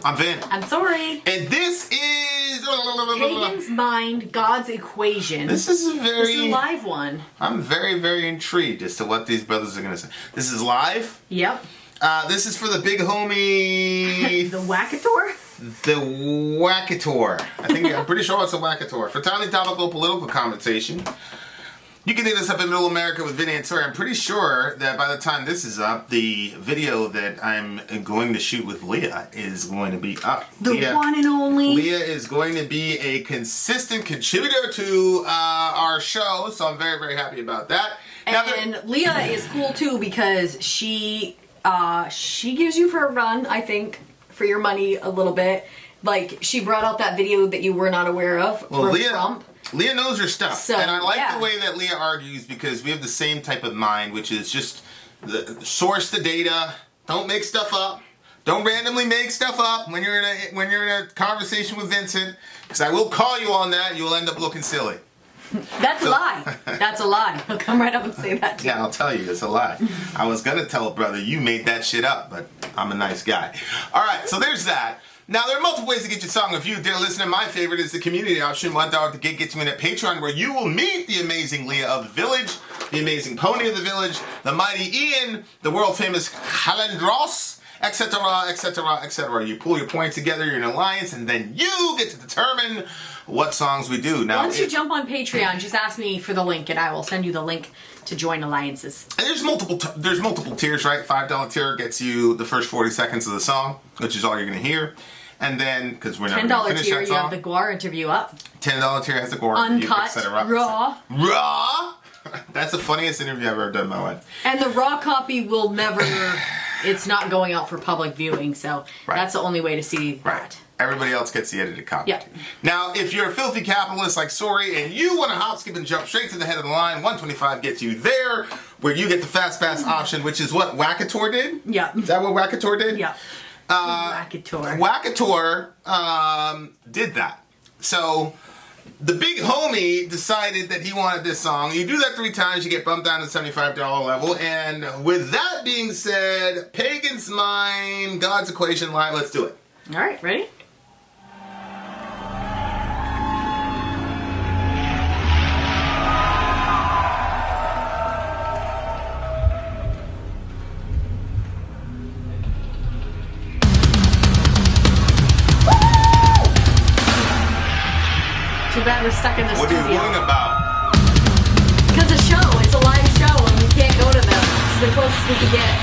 I'm Vin. I'm Sori. And this is... Pagan's Mind, God's Equation. This is a live one. I'm very intrigued as to what these brothers are going to say. This is live? Yep. This is for the big homie... The Wackator? The Wackator. I'm pretty sure it's a Wackator. For timely topical political conversation, you can hit us up in Middle America with Vin and Sori. I'm pretty sure that by the time this is up, the video that I'm going to shoot with Leah is going to be up. The one and only. Leah is going to be a consistent contributor to our show, so I'm very happy about that. And Leah is cool too because she gives you for a run, I think, for your money a little bit. Like, she brought out that video that you were not aware of from Trump. Leah knows her stuff, so, and I like the way that Leah argues because we have the same type of mind, which is just source the data, don't make stuff up, don't randomly make stuff up when you're in a conversation with Vincent, because I will call you on that. You will end up looking silly. That's a lie. That's a lie. He'll come right up and say that to you. Yeah, I'll tell you, it's a lie. I was gonna tell a brother you made that shit up, but I'm a nice guy. All right, so there's that. Now, there are multiple ways to get your song reviewed, dear listener. My favorite is the community option. $1 to gets you in at Patreon, where you will meet the amazing Leah of the village, the amazing Pony of the village, the mighty Ian, the world-famous Halendros, etc., etc. You pull your points together, you're in an alliance, and then you get to determine what songs we do. Now, once you jump on Patreon, just ask me for the link, and I will send you the link to join alliances. And there's multiple tiers, right? $5 tier gets you the first 40 seconds of the song, which is all you're going to hear. And then, because we're never going to finish tier, that song. you have the Guar interview up. $10 tier has the Guar interview, uncut, etc. raw. Raw? That's the funniest interview I've ever done in my life. And the raw copy will never, it's not going out for public viewing, so that's the only way to see that. Everybody else gets the edited copy. Yeah. Now, if you're a filthy capitalist like Sori and you want to hop, skip, and jump straight to the head of the line, $125 gets you there, where you get the fast pass option, which is what Wackator did? Yeah. Is that what Wackator did? Yeah. Wackator. Wackator did that. So the big homie decided that he wanted this song. You do that 3 times, you get bumped down to the $75 level. And with that being said, Pagan's Mind, God's Equation live. Let's do it. All right, ready? Too bad we're stuck in the studio. What are you worrying about? Because the show, it's a live show and we can't go to them. It's the closest we can get.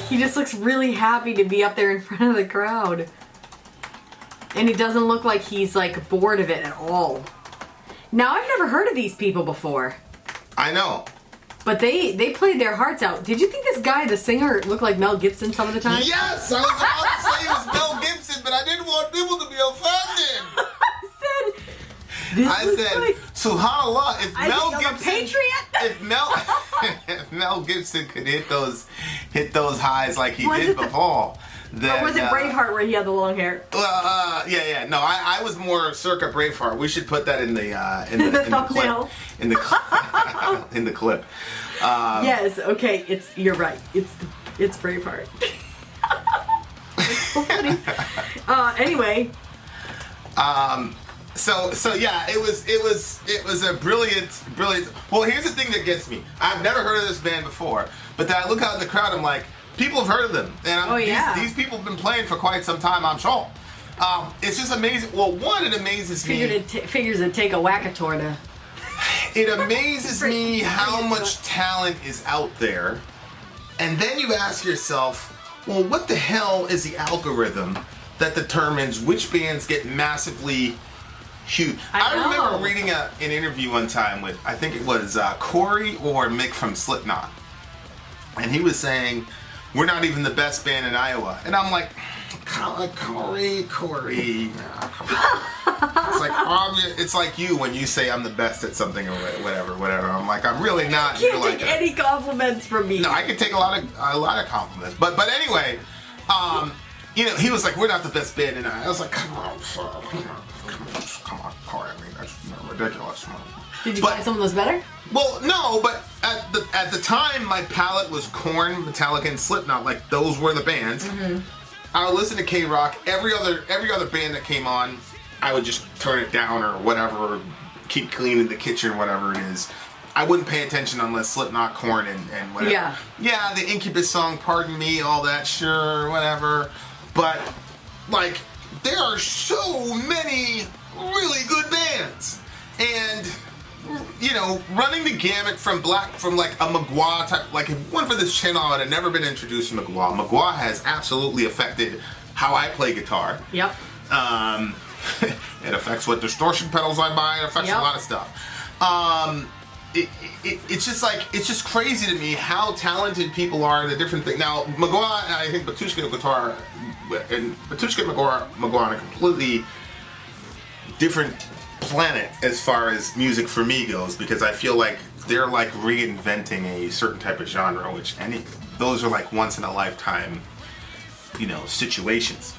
He just looks really happy to be up there in front of the crowd. And he doesn't look like he's like bored of it at all. Now, I've never heard of these people before. I know. But they played their hearts out. Did you think this guy, the singer, looked like Mel Gibson some of the time? Yes! I was about to say it was Mel Gibson, but I didn't want people to be offended. I said, like, subhanAllah, if Mel Gibson, a patriot? if Mel Gibson could hit those highs like he did before, then, or was it Braveheart where he had the long hair? Yeah. No, I was more circa Braveheart. We should put that in the thumbnail. In the clip. Yes. Okay. You're right. It's Braveheart. It's so funny. Anyway. So yeah, it was a brilliant. Well, here's the thing that gets me. I've never heard of this band before, but then I look out in the crowd. I'm like, people have heard of them, and these people have been playing for quite some time. I'm sure. It's just amazing. Well, one, it amazes me. Figures it take a whack-a-tour to. It amazes me how much talent is out there, and then you ask yourself, well, what the hell is the algorithm that determines which bands get massively huge? I remember reading an interview one time with, I think it was Corey or Mick from Slipknot. And he was saying, we're not even the best band in Iowa. And I'm like, Corey. It's like obvious. It's like you when you say I'm the best at something or whatever. I'm like, I'm really not. You can't take any compliments from me. No, I can take a lot of compliments. But anyway, he was like, we're not the best band in Iowa. I was like, come on, Corey. I mean, that's ridiculous. Did you find some of those better? Well, no, but at the time, my palette was Korn, Metallica, and Slipknot. Like, those were the bands. Mm-hmm. I would listen to K-Rock. Every other band that came on, I would just turn it down or whatever, or keep cleaning the kitchen, whatever it is. I wouldn't pay attention unless Slipknot, Korn, and whatever. Yeah. Yeah, the Incubus song, Pardon Me, all that, sure, whatever. But, like, there are so many really good bands. And, running the gamut from like a Magua type, like if one for this channel, I would have never been introduced to Magua. Magua has absolutely affected how I play guitar. Yep. It affects what distortion pedals I buy. It affects a lot of stuff. It's just crazy to me how talented people are in the different things. Now, Magua and I think Batushka guitar and Batushka and Magua on a completely different planet as far as music for me goes, because I feel like they're like reinventing a certain type of genre, which those are like once in a lifetime, situations.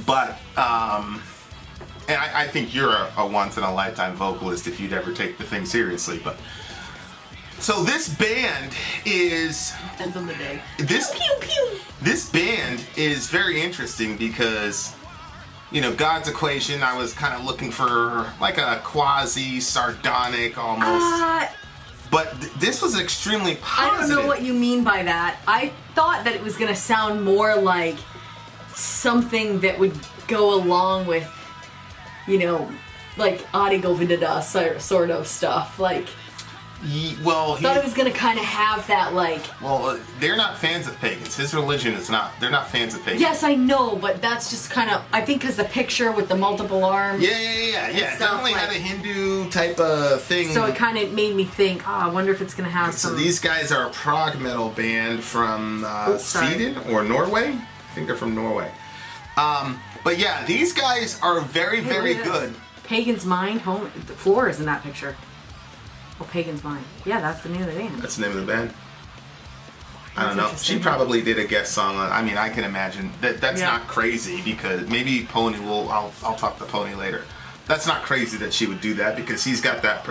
But and I think you're a once in a lifetime vocalist if you'd ever take the thing seriously. But so this band is ends on the day. This band is very interesting because God's Equation, I was kind of looking for like a quasi sardonic almost. But this was extremely positive. I don't know what you mean by that. I thought that it was going to sound more like something that would go along with, like Adi Govinda sort of stuff. Like, thought it was going to kind of have that, like... Well, they're not fans of pagans. His religion is not... They're not fans of pagans. Yes, I know, but that's just kind of... I think because the picture with the multiple arms... Yeah. Definitely had a Hindu type of thing. So it kind of made me think, I wonder if it's going to have some... So these guys are a prog metal band from Sweden or Norway? I think they're from Norway. But yeah, these guys are very, very good. Pagan's Mind, the floor is in that picture. Oh, Pagan's Mind. Yeah, that's the name of the band. That's the name of the band? I don't know. She probably did a guest song on... I mean, I can imagine. That's not crazy because... Maybe Pony will... I'll talk to Pony later. That's not crazy that she would do that because he's got that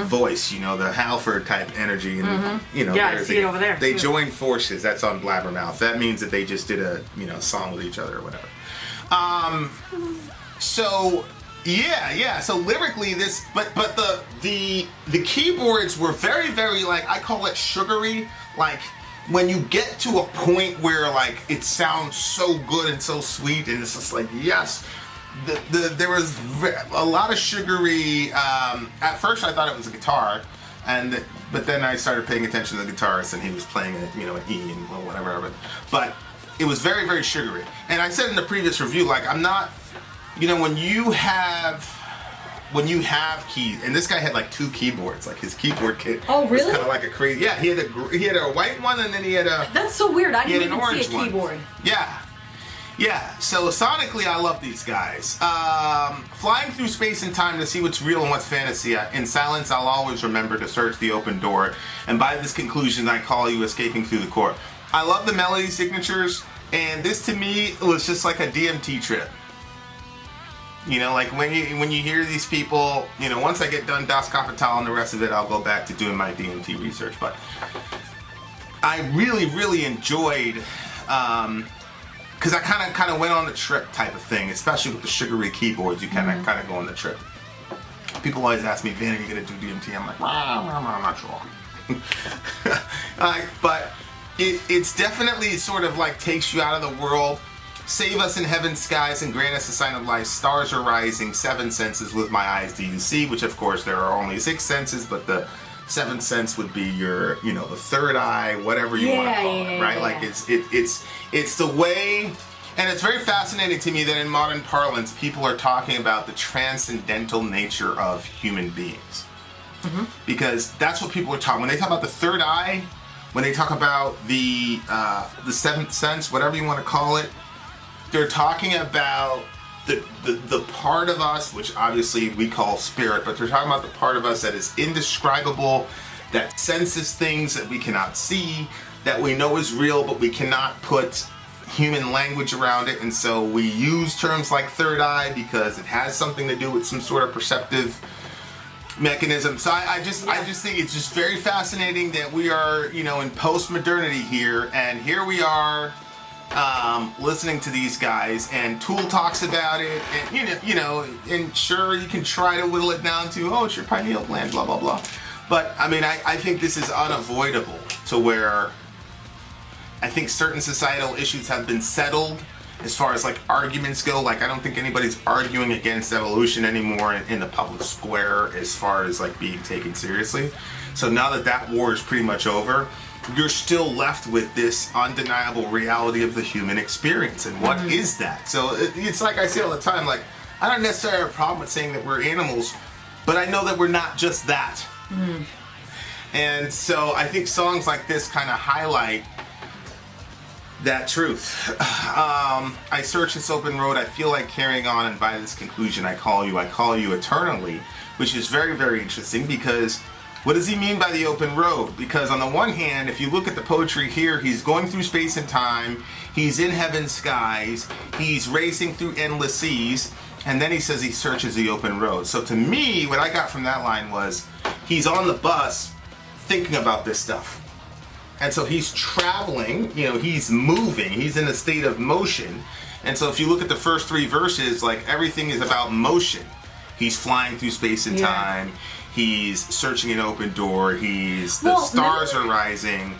voice, the Halford type energy. And, yeah, I see it over there. They joined forces. That's on Blabbermouth. That means that they just did a, song with each other or whatever. So... Yeah. So lyrically, but the keyboards were very, very like I call it sugary. Like when you get to a point where like it sounds so good and so sweet, and it's just like yes. There was a lot of sugary. At first, I thought it was a guitar, But then I started paying attention to the guitarist, and he was playing an E and whatever. But it was very, very sugary. And I said in the previous review, like, I'm not, when you have keys, and this guy had like 2 keyboards, like his keyboard kit. Oh, really? Was kind of like a crazy. Yeah, he had a white one, and then he had a. That's so weird. I didn't even see a one. keyboard. Yeah. So sonically, I love these guys. Flying through space and time to see what's real and what's fantasy. In silence, I'll always remember to search the open door. And by this conclusion, I call you escaping through the core. I love the melody signatures, and this to me was just like a DMT trip. Like when you hear these people, once I get done Das Kapital and the rest of it, I'll go back to doing my DMT research. But I really, really enjoyed, because I kind of went on the trip type of thing, especially with the sugary keyboards. You kind of go on the trip. People always ask me, Vin, are you gonna do DMT? I'm like, I'm not sure. But it's definitely sort of like takes you out of the world. Save us in heaven's skies and grant us a sign of life. Stars are rising, 7 senses with my eyes do you see, which of course there are only 6 senses, but the 7th sense would be your, the third eye, whatever you want to call it, right? Like it's the way, and it's very fascinating to me that in modern parlance, people are talking about the transcendental nature of human beings. Because that's what people are talking, when they talk about the third eye, when they talk about the 7th sense, whatever you want to call it, they're talking about the part of us, which obviously we call spirit, but they're talking about the part of us that is indescribable, that senses things that we cannot see, that we know is real, but we cannot put human language around it. And so we use terms like third eye because it has something to do with some sort of perceptive mechanism. So I just think it's just very fascinating that we are, in post-modernity here, and here we are listening to these guys, and Tool talks about it, and and sure, you can try to whittle it down to, it's your pineal gland, blah blah blah. But I mean, I think this is unavoidable to where I think certain societal issues have been settled as far as like arguments go. Like, I don't think anybody's arguing against evolution anymore in the public square as far as like being taken seriously. So now that war is pretty much over, you're still left with this undeniable reality of the human experience. And what is that? So it's like I say all the time, like, I don't necessarily have a problem with saying that we're animals, but I know that we're not just that. And so I think songs like this kind of highlight that truth. I search this open road, I feel like carrying on, and by this conclusion I call you eternally, which is very, very interesting, because what does he mean by the open road? Because on the one hand, if you look at the poetry here, he's going through space and time, he's in heaven's skies, he's racing through endless seas, and then he says he searches the open road. So to me, what I got from that line was, he's on the bus thinking about this stuff. And so he's traveling, he's moving, he's in a state of motion. And so if you look at the first 3 verses, like, everything is about motion. He's flying through space and time. He's searching an open door. The stars are rising.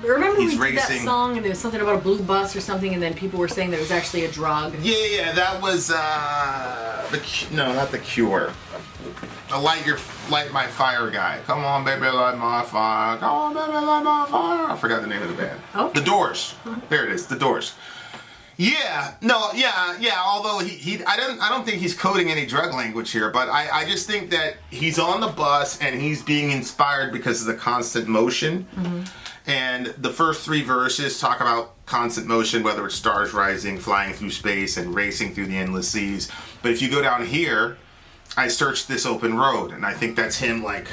Remember we did that song, and there was something about a blue bus or something, and then people were saying that it was actually a drug. Yeah, that was not The Cure. The Light My Fire guy. Come on, baby, light my fire. Come on, baby, light my fire. I forgot the name of the band. Okay. The Doors. There it is. The Doors. Yeah. Although I don't think he's coding any drug language here, but I just think that he's on the bus and he's being inspired because of the constant motion. And the first 3 verses talk about constant motion, whether it's stars rising, flying through space, and racing through the endless seas. But if you go down here, I searched this open road, and I think that's him, like,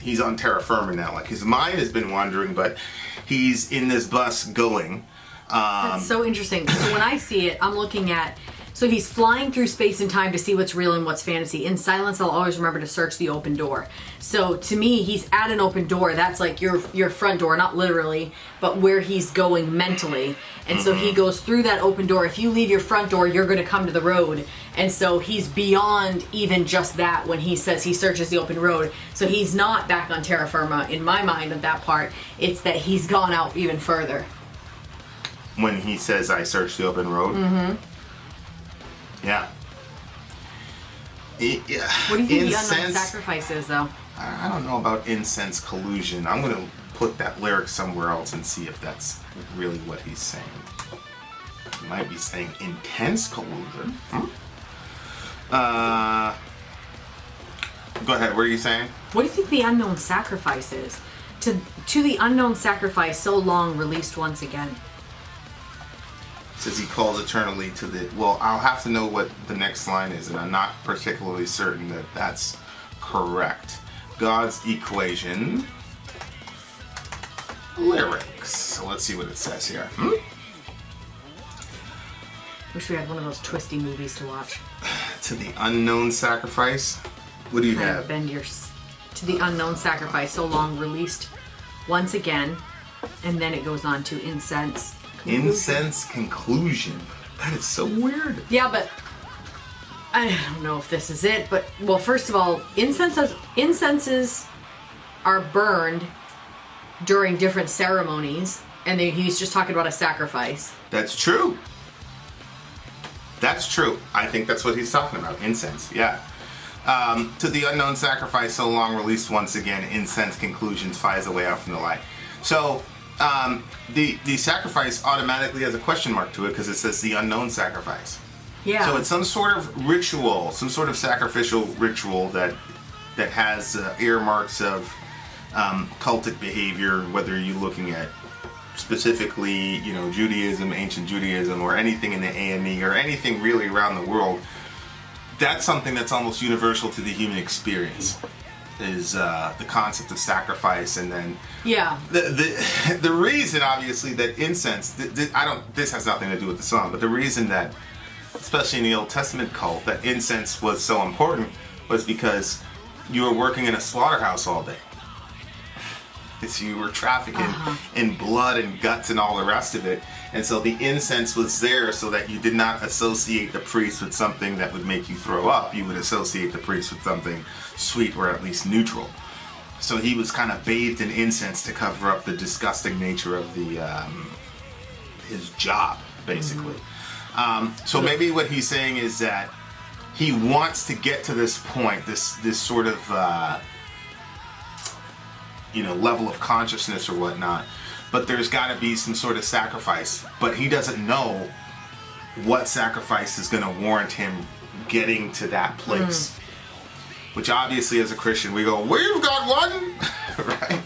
he's on terra firma now. Like, his mind has been wandering, but he's in this bus going. That's so interesting. So when I see it, I'm looking at, so he's flying through space and time to see what's real and what's fantasy. In silence, I'll always remember to search the open door. So to me, he's at an open door. That's like your front door, not literally, but where he's going mentally. And so he goes through that open door. If you leave your front door, you're going to come to the road. And so he's beyond even just that when he says he searches the open road. So he's not back on terra firma in my mind of that part. It's that he's gone out even further. When he says, I search the open road? Yeah. What do you think the unknown sacrifice is, though? I don't know about incense collusion. I'm going to put that lyric somewhere else and see if that's really what he's saying. He might be saying intense collusion. Go ahead, what are you saying? What do you think the unknown sacrifice is? To the unknown sacrifice so long released once again. Says he calls eternally to the... Well, I'll have to know what the next line is, and I'm not particularly certain that that's correct. God's equation... lyrics. So let's see what it says here. Wish we had one of those twisty movies to watch. To the unknown sacrifice? What do you Kind of have? bend your... To the unknown sacrifice so long released once again. And then it goes on to incense. Incense conclusion. That is so weird. Yeah, but I don't know if this is it, but well, first of all, incenses are burned during different ceremonies, and he's just talking about a sacrifice. That's true. That's true. I think that's what he's talking about. Incense, yeah. To the unknown sacrifice so long released once again, incense conclusions finds a way out from the light. So the sacrifice automatically has a question mark to it because it says the unknown sacrifice. Yeah. So it's some sort of ritual, some sort of sacrificial ritual that has earmarks of cultic behavior, whether you're looking at specifically, Judaism, ancient Judaism, or anything in the AME, or anything really around the world. That's something that's almost universal to the human experience, is the concept of sacrifice. And then the reason, obviously, that incense, this has nothing to do with the song, but the reason that, especially in the Old Testament cult, that incense was so important was because you were working in a slaughterhouse all day. So you were trafficking in blood and guts and all the rest of it. And so the incense was there so that you did not associate the priest with something that would make you throw up. You would associate the priest with something sweet or at least neutral. So he was kind of bathed in incense to cover up the disgusting nature of his job, basically. So maybe what he's saying is that he wants to get to this point, this sort of level of consciousness or whatnot, but there's got to be some sort of sacrifice. But he doesn't know what sacrifice is going to warrant him getting to that place. Which obviously, as a Christian, we go, we've got one, right?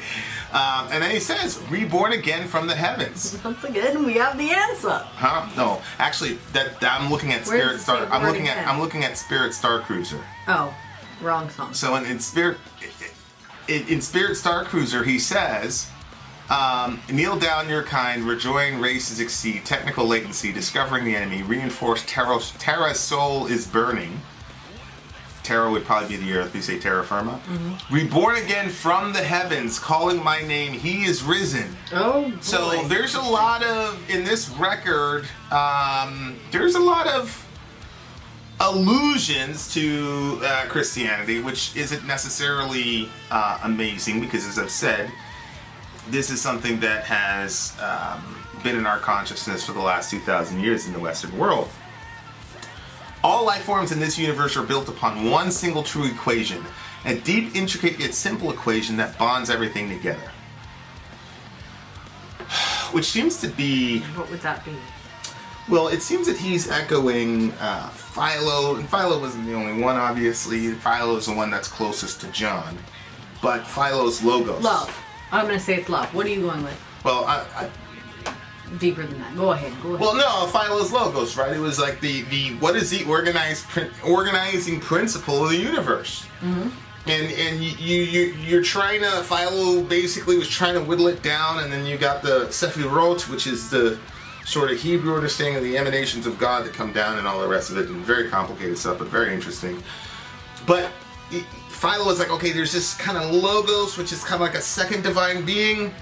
And then he says, reborn again from the heavens. Once again, we have the answer. Huh? No, actually, that I'm looking at Spirit Star. I'm looking at Spirit Star Cruiser. Oh, wrong song. So in Spirit Star Cruiser, he says, kneel down your kind, rejoin races exceed, technical latency, discovering the enemy, reinforced Terra's soul is burning. Terra would probably be the earth, we say terra firma. Reborn again from the heavens, calling my name, he is risen. Oh, boy. So there's a lot of, in this record, there's a lot of allusions to Christianity, which isn't necessarily amazing because, as I've said, this is something that has been in our consciousness for the last 2,000 years in the Western world. All life forms in this universe are built upon one single true equation, a deep, intricate, yet simple equation that bonds everything together. Which seems to be... What would that be? Well, it seems that he's echoing Philo, and Philo wasn't the only one, obviously. Philo is the one that's closest to John. But Philo's logos. Love. I'm going to say it's love. What are you going with? Well, I Deeper than that. Go ahead. Well, no, Philo's logos, right? It was like the what is the organizing principle of the universe? And you're trying to, Philo basically was trying to whittle it down, and then you got the Sephirot, which is the sort of Hebrew understanding of the emanations of God that come down and all the rest of it, and very complicated stuff, but very interesting. But Philo was like, okay, there's this kind of logos, which is kind of like a second divine being.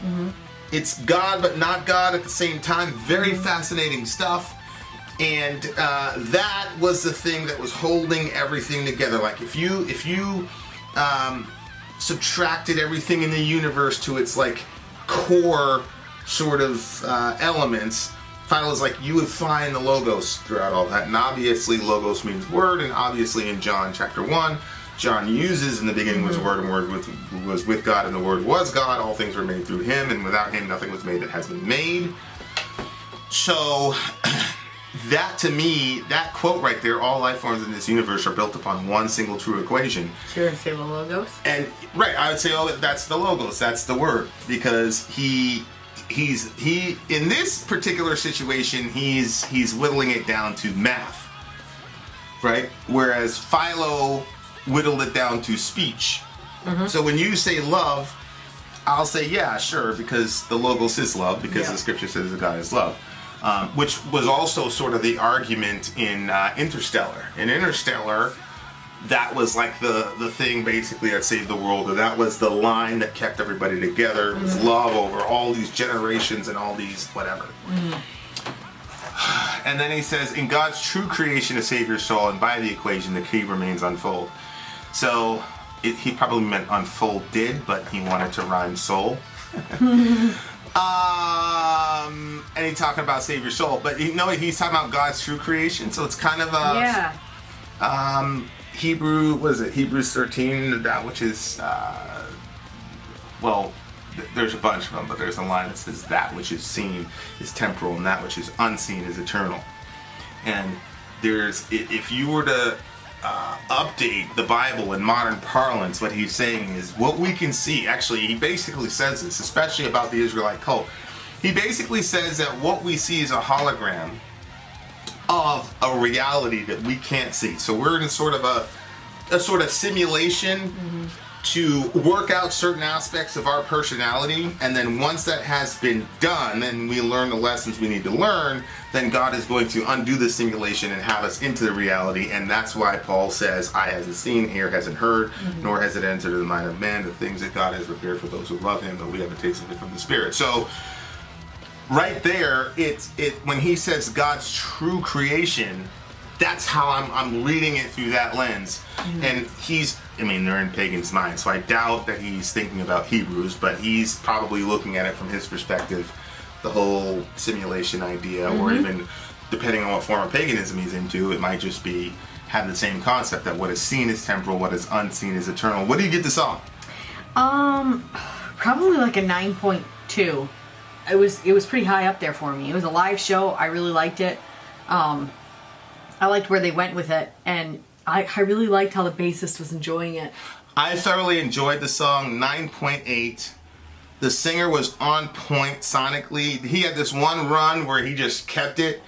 It's God, but not God at the same time. Very fascinating stuff. And that was the thing that was holding everything together. Like if you subtracted everything in the universe to its like core sort of elements, Philo's like you would find the logos throughout all that. And obviously logos means word, and obviously in John chapter 1, John uses. In the beginning was the Word, and the Word was with God, and the Word was God. All things were made through Him, and without Him nothing was made that has been made. So that, to me, that quote right there, all life forms in this universe are built upon one single true equation. So you're going to say the Logos? And, right, I would say, oh, that's the Logos, that's the Word. Because he in this particular situation, he's whittling it down to math. Right? Whereas Philo whittled it down to speech. So when you say love, I'll say, yeah, sure, because the Logos is love, because the scripture says that God is love. Which was also sort of the argument in Interstellar. In Interstellar, that was like the thing basically that saved the world, or that was the line that kept everybody together. It was love over all these generations and all these whatever. And then he says, in God's true creation to save your soul, and by the equation, the key remains unfold. So he probably meant unfolded, but he wanted to rhyme soul. And he's talking about save your soul, but he's talking about God's true creation. So it's kind of Hebrews 13, that which is there's a bunch of them, but there's a line that says that which is seen is temporal, and that which is unseen is eternal. And if you were to update the Bible in modern parlance, what he's saying is what we can see. Actually, he basically says this, especially about the Israelite cult. He basically says that what we see is a hologram of a reality that we can't see. So we're in sort of a sort of simulation to work out certain aspects of our personality, and then once that has been done and we learn the lessons we need to learn, then God is going to undo the simulation and have us into the reality. And that's why Paul says, eye hasn't seen, ear hasn't heard, nor has it entered the mind of man, the things that God has prepared for those who love him, though we haven't tasted it from the Spirit. So right there, when he says God's true creation, that's how I'm reading it through that lens. And they're in Pagan's mind, so I doubt that he's thinking about Hebrews, but he's probably looking at it from his perspective, the whole simulation idea, or even, depending on what form of paganism he's into, it might just have the same concept that what is seen is temporal, what is unseen is eternal. What do you get the song? Probably like a 9.2. It was pretty high up there for me. It was a live show. I really liked it. I liked where they went with it, and I really liked how the bassist was enjoying it. I thoroughly enjoyed the song. 9.8. The singer was on point sonically. He had this one run where he just kept it,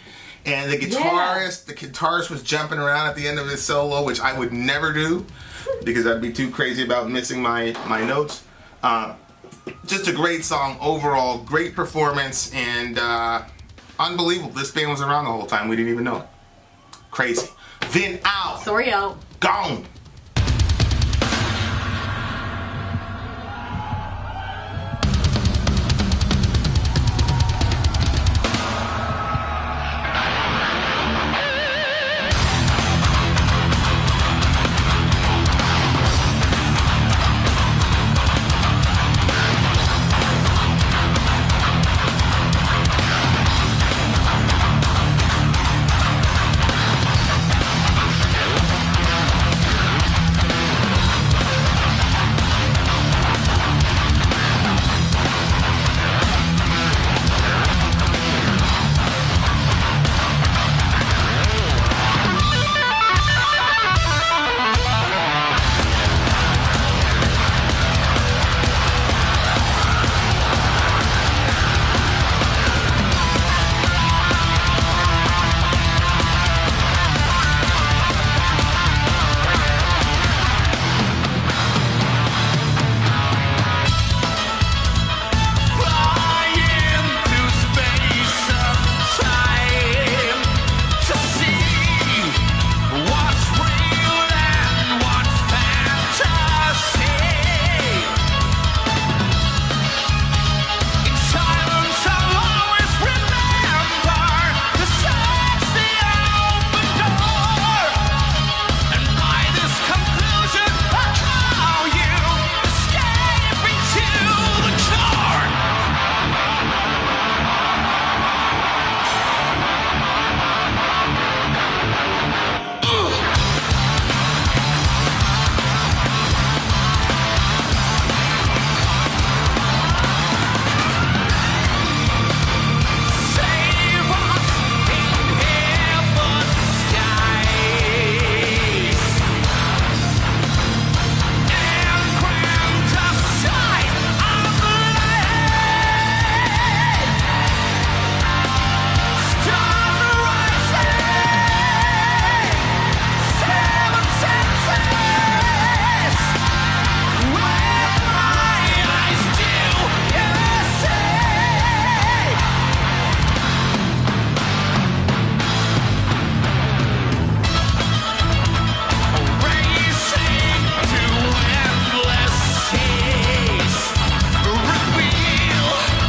and the guitarist was jumping around at the end of his solo, which I would never do because I'd be too crazy about missing my notes. Just a great song overall, great performance, and unbelievable. This band was around the whole time. We didn't even know it. Crazy. Vin out. Sori out. Gone.